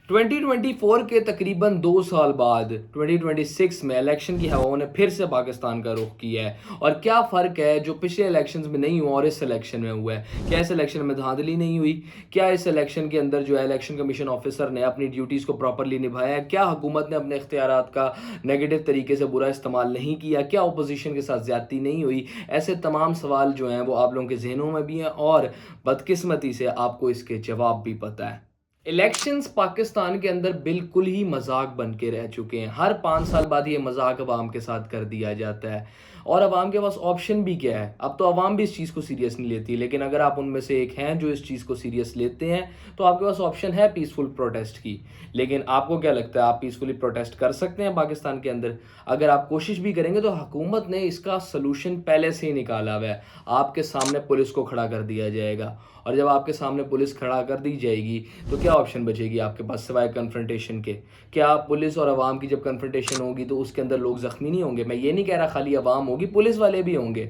2024 के तकरीबन 2 साल बाद 2026 में इलेक्शन की हवाओं ने फिर से पाकिस्तान का रुख किया है। और क्या फ़र्क है जो पिछले इलेक्शंस में नहीं हुआ और इस इलेक्शन में हुआ है? क्या इस इलेक्शन में धांधली नहीं हुई? क्या इस इलेक्शन के अंदर जो है इलेक्शन कमीशन ऑफिसर ने अपनी ड्यूटीज़ को प्रॉपरली निभाया है? क्या हुकूमत ने अपने इख्तियारात का नेगेटिव तरीके से बुरा इस्तेमाल नहीं किया? क्या अपोजिशन के साथ ज़्यादती नहीं हुई? ऐसे तमाम सवाल जो हैं वो आप लोगों के जहनों में भी हैं और बदकिस्मती से आपको इसके जवाब भी पता है। इलेक्शंस पाकिस्तान के अंदर बिल्कुल ही मजाक बन के रह चुके हैं। हर 5 साल बाद ये मजाक अवाम के साथ कर दिया जाता है और अवाम के पास ऑप्शन भी क्या है? अब तो अवाम भी इस चीज़ को सीरियस नहीं लेती, लेकिन अगर आप उनमें से एक हैं जो इस चीज़ को सीरियस लेते हैं तो आपके पास ऑप्शन है पीसफुल प्रोटेस्ट की। लेकिन आपको क्या लगता है आप पीसफुली प्रोटेस्ट कर सकते हैं पाकिस्तान के अंदर? अगर आप कोशिश भी करेंगे तो हुकूमत ने इसका सलूशन पहले से ही निकाला हुआ है। आपके सामने पुलिस को खड़ा कर दिया जाएगा और जब आपके सामने पुलिस खड़ा कर दी जाएगी तो क्या ऑप्शन बचेगी आपके पास सिवाय कन्फ्रंटेशन के? क्या पुलिस और अवाम की जब कन्फ्रंटेशन होगी तो उसके अंदर लोग ज़ख्मी नहीं होंगे? मैं ये नहीं कह रहा खाली अवाम होगी, पुलिस वाले भी होंगे।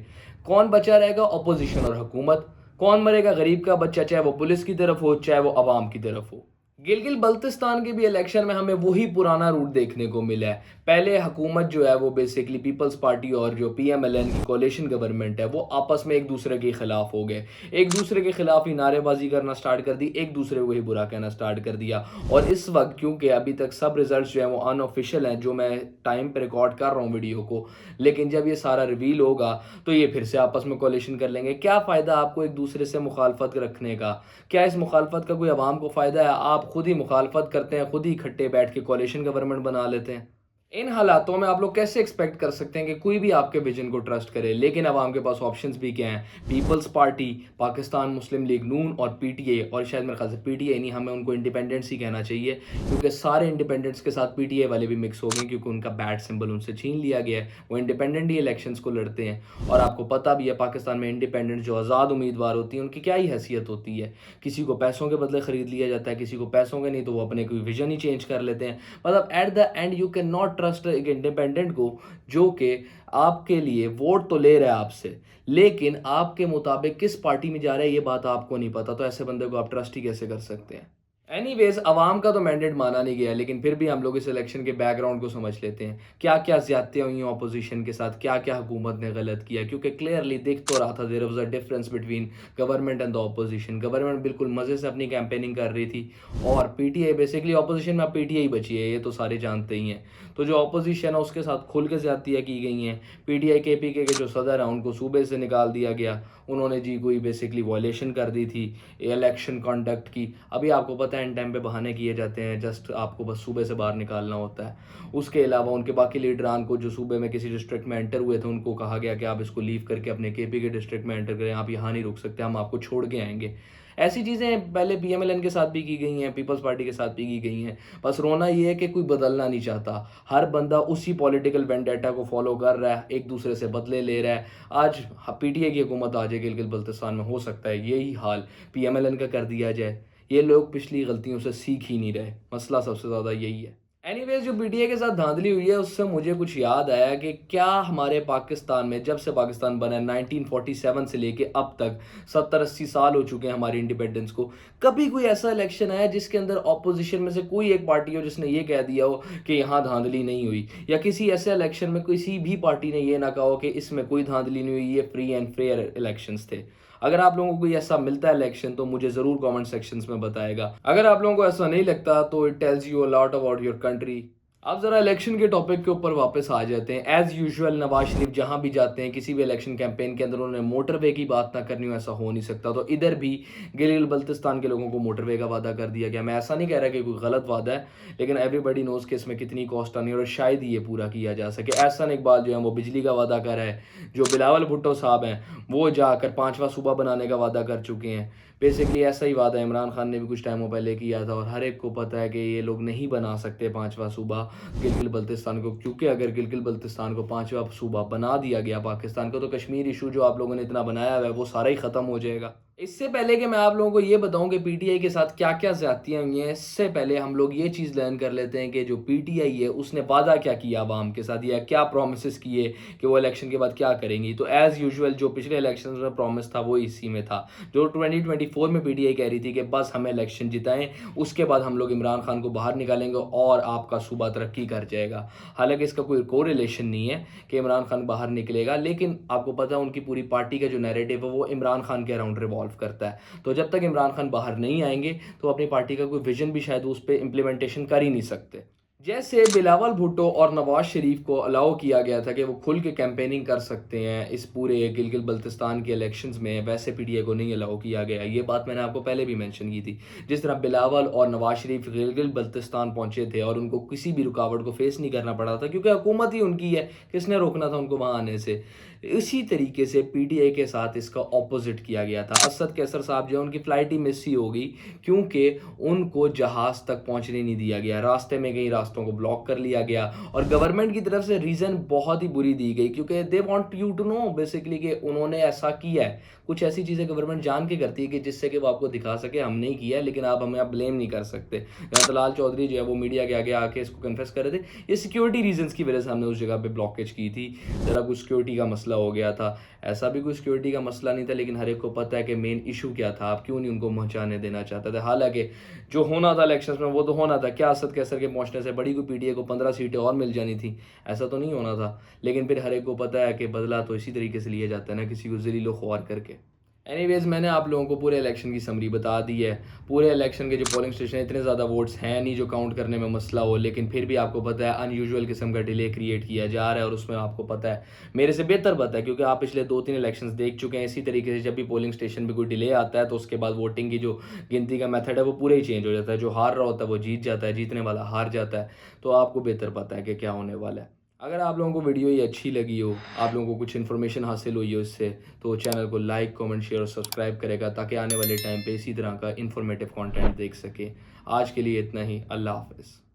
कौन बचा रहेगा? अपोजिशन और हुकूमत। कौन मरेगा? गरीब का बच्चा, चाहे वो पुलिस की तरफ हो चाहे वो अवाम की तरफ हो। गिलगित बल्तिस्तान के भी इलेक्शन में हमें वही पुराना रूट देखने को मिला है। पहले हुकूमत जो है वो बेसिकली पीपल्स पार्टी और जो पीएमएलएन की कोalition गवर्नमेंट है वो आपस में एक दूसरे के खिलाफ हो गए। एक दूसरे के खिलाफ ही नारेबाजी करना स्टार्ट कर दी, एक दूसरे को ही बुरा कहना स्टार्ट कर दिया। और इस वक्त क्योंकि अभी तक सब रिजल्ट्स जो हैं वो अनऑफिशियल हैं, जो मैं टाइम पे रिकॉर्ड कर रहा हूँ वीडियो को, लेकिन जब ये सारा रिवील होगा तो ये फिर से आपस में कोalition कर लेंगे। क्या फ़ायदा आपको एक दूसरे से मुखालफत रखने का? क्या इस मुखालफत का कोई अवाम को फ़ायदा है? आप खुद ही मुखालफत करते हैं, खुद ही इकट्ठे बैठ के कोalition गवर्नमेंट बना लेते हैं। इन हालातों में आप लोग कैसे एक्सपेक्ट कर सकते हैं कि कोई भी आपके विजन को ट्रस्ट करे? लेकिन अवाम के पास ऑप्शंस भी क्या हैं? पीपल्स पार्टी, पाकिस्तान मुस्लिम लीग नून और पीटीए, और शायद मेरे ख्याल से पीटीए नहीं, हमें उनको इंडिपेंडेंट्स ही कहना चाहिए क्योंकि सारे इंडिपेंडेंट्स के साथ पीटीए वाले भी मिक्स हो गए क्योंकि उनका बैट सिंबल उनसे छीन लिया गया है। वो इंडिपेंडेंट ही इलेक्शंस को लड़ते हैं और आपको पता भी है पाकिस्तान में इंडिपेंडेंट जो आज़ाद उम्मीदवार होती हैं उनकी क्या ही हैसियत होती है। किसी को पैसों के बदले ख़रीद लिया जाता है, किसी को पैसों के नहीं तो वो अपने कोई विजन ही चेंज कर लेते हैं। मतलब at the end you can not trust एक इंडिपेंडेंट को जो कि आपके लिए वोट तो ले रहा है आपसे, लेकिन आपके मुताबिक किस पार्टी में जा रहा है ये बात आपको नहीं पता, तो ऐसे बंदे को आप ट्रस्ट ही कैसे कर सकते हैं? एनीवेज अवाम का तो मैंडेट माना नहीं गया, लेकिन फिर भी हम लोग इस इलेक्शन के बैकग्राउंड को समझ लेते हैं। क्या क्या ज्यादतियाँ हुई हैं अपोजिशन के साथ, क्या क्या हुकूमत ने गलत किया, क्योंकि क्लियरली दिख तो रहा था there was a difference between government and the opposition. Government बिल्कुल मज़े से अपनी कैंपेनिंग कर रही थी और पीटीआई बेसिकली अपोजिशन में अब पीटीआई बची है, ये तो सारे जानते ही हैं। तो जो अपोजिशन है उसके साथ खुल के ज्यादतियाँ की गई हैं। पीटीआई केपीके के जो सदर हैं उनको सूबे से निकाल दिया गया, उन्होंने जी कोई बेसिकली वायलेशन कर दी थी इलेक्शन कंडक्ट की। अभी आपको पता है इन टाइम पे बहाने किए जाते हैं, जस्ट आपको बस सूबे से बाहर निकालना होता है। उसके अलावा उनके बाकी लीडरान को जो सूबे में किसी डिस्ट्रिक्ट में एंटर हुए थे उनको कहा गया कि आप इसको लीव करके अपने केपी के डिस्ट्रिक्ट में एंटर करें, आप यहाँ नहीं रुक सकते, हम आपको छोड़ के आएंगे। ऐसी चीज़ें पहले पीएमएलएन के साथ भी की गई हैं, पीपल्स पार्टी के साथ भी की गई हैं। बस रोना ये है कि कोई बदलना नहीं चाहता, हर बंदा उसी पॉलिटिकल वेंडेटा को फॉलो कर रहा है, एक दूसरे से बदले ले रहा है। आज पीटीए की हुकूमत आ जाए गिलगित बल्तिस्तान में, हो सकता है यही हाल पीएमएलएन का कर दिया जाए। ये लोग पिछली गलतियों से सीख ही नहीं रहे, मसला सबसे ज़्यादा यही है। एनीवेज जो पीटीए के साथ धांधली हुई है उससे मुझे कुछ याद आया कि क्या हमारे पाकिस्तान में जब से पाकिस्तान बना है 1947 से लेके अब तक 70-80 साल हो चुके हैं हमारी इंडिपेंडेंस को, कभी कोई ऐसा इलेक्शन आया जिसके अंदर ऑपोजिशन में से कोई एक पार्टी हो जिसने ये कह दिया हो कि यहाँ धांधली नहीं हुई, या किसी ऐसे इलेक्शन में किसी भी पार्टी ने ये ना कहा हो कि इसमें कोई धांधली नहीं हुई, ये फ्री एंड फेयर इलेक्शंस थे? अगर आप लोगों को कोई ऐसा मिलता है इलेक्शन तो मुझे ज़रूर कमेंट सेक्शंस में बताएगा। अगर आप लोगों को ऐसा नहीं लगता तो it tells you a lot about your country. अब ज़रा इलेक्शन के टॉपिक के ऊपर वापस आ जाते हैं। एज़ यूजुअल नवाज शरीफ जहाँ भी जाते हैं किसी भी इलेक्शन कैंपेन के अंदर उन्होंने मोटरवे की बात ना करनी हो, ऐसा हो नहीं सकता। तो इधर भी गिलगित बल्तिस्तान के लोगों को मोटरवे का वादा कर दिया गया। मैं ऐसा नहीं कह रहा कि कोई गलत वादा है, लेकिन एवरीबडी नोज़ कि इसमें कितनी कॉस्ट आनी है और शायद ही ये पूरा किया जा सके। एहसान इकबाल जो है वो बिजली का वादा कर रहा है, जो बिलावल भुट्टो साहब हैं वो जाकर 5वां सूबा बनाने का वादा कर चुके हैं। बेसिकली ऐसा ही वादा इमरान खान ने भी कुछ टाइमों पहले किया था और हर एक को पता है कि ये लोग नहीं बना सकते 5वां सूबा गिलगित बल्तिस्तान को, क्योंकि अगर गिलगित बल्तिस्तान को 5वां सूबा बना दिया गया पाकिस्तान को तो कश्मीर इशू जो आप लोगों ने इतना बनाया हुआ है वो सारा ही ख़त्म हो जाएगा। इससे पहले कि मैं आप लोगों को ये बताऊं कि पीटीआई के साथ क्या-क्या ज़्यादतियाँ हुई हैं, इससे पहले हम लोग ये चीज़ लर्न कर लेते हैं कि जो पीटीआई है, उसने वादा क्या किया अवाम के साथ या क्या प्रॉमिसेस किए कि वो इलेक्शन के बाद क्या करेंगी। तो एज़ यूजुअल जो पिछले इलेक्शंस में प्रॉमिस था, वो इसी में था। जो 2024 में पीटीआई कह रही थी कि बस हमें इलेक्शन जिताएँ, उसके बाद हम लोग इमरान खान को बाहर निकालेंगे और आपका सूबा तरक्की कर जाएगा। हालाँकि इसका कोई कोरिलेशन नहीं है कि इमरान खान बाहर निकलेगा, लेकिन आपको पता है उनकी पूरी पार्टी का जो नैरेटिव है, वो इमरान खान के अराउंड रिवॉल्व करता है। तो जब तक इमरान खान बाहर नहीं आएंगे तो अपनी पार्टी का कोई विजन भी शायद उस पर इम्प्लीमेंटेशन कर ही नहीं सकते। जैसे बिलावल भुट्टो और नवाज शरीफ को अलाउ किया गया था कि वो खुल के कैंपेनिंग कर सकते हैं इस पूरे गिलगित बल्तिस्तान के इलेक्शंस में, वैसे पीटीआई को नहीं अलाउ किया गया। ये बात मैंने आपको पहले भी मेंशन की थी। जिस तरह बिलावल और नवाज शरीफ गिलगित बल्तिस्तान पहुंचे थे और उनको किसी भी रुकावट को फेस नहीं करना पड़ा था क्योंकि हुकूमत ही उनकी है, किसने रोकना था उनको वहां आने से। इसी तरीके से पीटीआई के साथ इसका ऑपोजिट किया गया था। असद कैसर साहब जो है उनकी फ्लाइट ही मिस ही हो गई क्योंकि उनको जहाज़ तक पहुंचने नहीं दिया गया, रास्ते में कई रास्तों को ब्लॉक कर लिया गया और गवर्नमेंट की तरफ से रीज़न बहुत ही बुरी दी गई क्योंकि they want you to know basically कि उन्होंने ऐसा किया है। कुछ ऐसी चीज़ें गवर्नमेंट जान के करती है कि जिससे कि वो आपको दिखा सके हम नहीं किया है, लेकिन आप हमें ब्लेम नहीं कर सकते। जहाँ तलाल चौधरी जो है वो मीडिया के आगे आके इसको कन्फेस कर रहे थे, ये सिक्योरिटी रीजंस की वजह से हमने उस जगह पे ब्लॉकेज की थी, ज़रा कुछ सिक्योरिटी का मसला हो गया था। ऐसा भी कोई सिक्योरिटी का मसला नहीं था, लेकिन हर एक को पता है कि मेन इशू क्या था, आप क्यों नहीं उनको पहुंचाने देना चाहते थे। हालांकि जो होना था इलेक्शन में वो तो होना था, क्या असद कैसर के पहुंचने से बड़ी को पीटीए को 15 सीटें और मिल जानी थी, ऐसा तो नहीं होना था। लेकिन फिर हर एक को पता है कि बदला तो इसी तरीके से लिया जाता है ना, किसी को ज़लील ख्वार करके। एनीवेज मैंने आप लोगों को पूरे इलेक्शन की समरी बता दी है। पूरे इलेक्शन के जो पोलिंग स्टेशन इतने ज़्यादा वोट्स हैं नहीं जो काउंट करने में मसला हो, लेकिन फिर भी आपको पता है अनयूजुअल किस्म का डिले क्रिएट किया जा रहा है और उसमें आपको पता है, मेरे से बेहतर पता है क्योंकि आप पिछले 2-3 इलेक्शंस देख चुके हैं। इसी तरीके से जब भी पोलिंग स्टेशन पर कोई डिले आता है तो उसके बाद वोटिंग की जो गिनती का मेथड है वो पूरा ही चेंज हो जाता है। जो हार रहा होता है वो जीत जाता है, जीतने वाला हार जाता है। तो आपको बेहतर पता है कि क्या होने वाला है। अगर आप लोगों को वीडियो ये अच्छी लगी हो, आप लोगों को कुछ इन्फॉर्मेशन हासिल हुई हो इससे, तो चैनल को लाइक, कमेंट, शेयर और सब्सक्राइब करेगा ताकि आने वाले टाइम पे इसी तरह का इन्फॉर्मेटिव कंटेंट देख सके। आज के लिए इतना ही। अल्लाह हाफ़िज़।